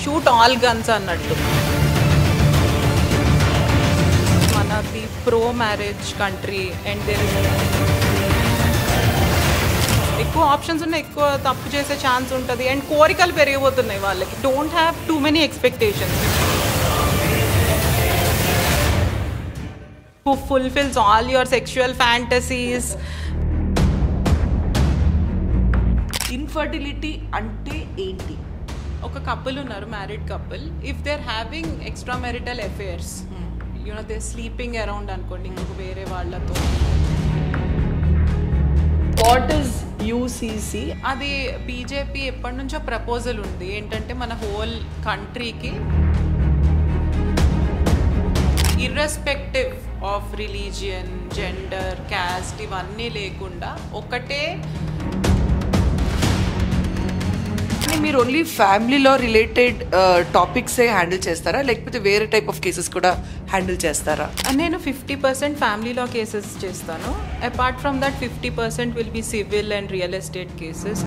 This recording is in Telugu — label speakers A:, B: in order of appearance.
A: షూట్ ఆల్ గన్స్ అన్నట్టు. మనది ప్రో మ్యారేజ్ కంట్రీ అండ్ ఎక్కువ ఆప్షన్స్ ఉన్నాయి, ఎక్కువ తప్పు చేసే ఛాన్స్ ఉంటుంది అండ్ కోరికలు పెరిగిపోతున్నాయి వాళ్ళకి. Don't have too many expectations. Who fulfills all your sexual fantasies.
B: Infertility అంటే ఏంటి?
A: ఒక కపుల్ ఉన్నారు, married couple. If they are having extra marital affairs, you know they sleeping around అనుకోండి ఇంకొక వేరే వాళ్ళతో.
B: What is UCC?
A: అది బీజేపీ ఎప్పటి నుంచో ప్రపోజల్ ఉంది ఏంటంటే మన హోల్ కంట్రీకి irrespective of religion, gender, caste ఇవన్నీ లేకుండా ఒకటే.
B: మీరు ఓన్లీ ఫ్యామిలీలో రిలేటెడ్ టాపిక్సే హ్యాండిల్ చేస్తారా, లేకపోతే వేరే టైప్ ఆఫ్ కేసెస్ కూడా హ్యాండిల్ చేస్తారా?
A: నేను 50% ఫ్యామిలీలో కేసెస్ చేస్తాను. Apart from that 50% will be civil and real estate cases.